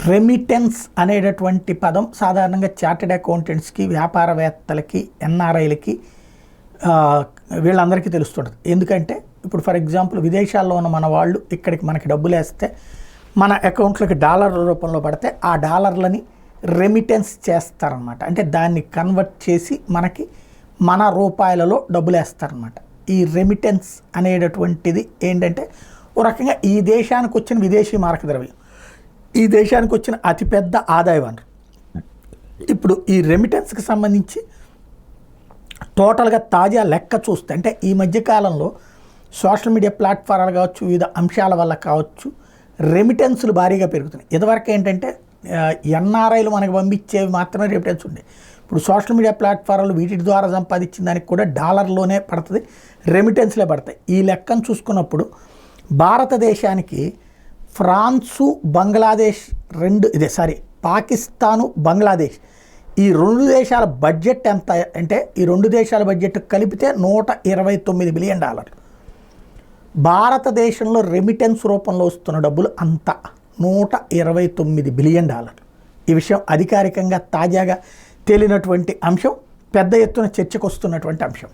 Remittance అనేటటువంటి పదం సాధారణంగా చార్టెడ్ అకౌంటెంట్స్కి, వ్యాపారవేత్తలకి, ఎన్ఆర్ఐలకి వీళ్ళందరికీ తెలుస్తుంటుంది. ఎందుకంటే ఇప్పుడు ఫర్ ఎగ్జాంపుల్ విదేశాల్లో ఉన్న మన వాళ్ళు ఇక్కడికి మనకి డబ్బులు వేస్తే మన అకౌంట్లోకి డాలర్ల రూపంలో పడితే ఆ డాలర్లని రెమిటెన్స్ చేస్తారనమాట. అంటే దాన్ని కన్వర్ట్ చేసి మనకి మన రూపాయలలో డబ్బులు వేస్తారనమాట. ఈ రెమిటెన్స్ అనేటటువంటిది ఏంటంటే ఓ రకంగా ఈ దేశానికి వచ్చిన విదేశీ మారక ద్రవ్యం, ఈ దేశానికి వచ్చిన అతిపెద్ద ఆదాయ వనరు. ఇప్పుడు ఈ రెమిటెన్స్కి సంబంధించి టోటల్గా తాజా లెక్క చూస్తే, అంటే ఈ మధ్యకాలంలో సోషల్ మీడియా ప్లాట్ఫారాలు కావచ్చు, వివిధ అంశాల వల్ల కావచ్చు, రెమిటెన్స్లు భారీగా పెరుగుతున్నాయి. ఇదివరకు ఏంటంటే ఎన్ఆర్ఐలు మనకు పంపించేవి మాత్రమే రెమిటెన్స్ ఉండే. ఇప్పుడు సోషల్ మీడియా ప్లాట్ఫారాలు వీటి ద్వారా సంపాదించిన దానికి కూడా డాలర్లోనే పడుతుంది, రెమిటెన్స్లే పడతాయి. ఈ లెక్కను చూసుకున్నప్పుడు భారతదేశానికి ఫ్రాన్సు, బంగ్లాదేశ్ పాకిస్తాను, బంగ్లాదేశ్ ఈ రెండు దేశాల బడ్జెట్ ఎంత అంటే ఈ రెండు దేశాల బడ్జెట్ కలిపితే $129 బిలియన్. భారతదేశంలో రెమిటెన్స్ రూపంలో వస్తున్న డబ్బులు అంత $129 బిలియన్. ఈ విషయం అధికారికంగా తాజాగా తేలినటువంటి అంశం, పెద్ద ఎత్తున చర్చకు వస్తున్నటువంటి అంశం.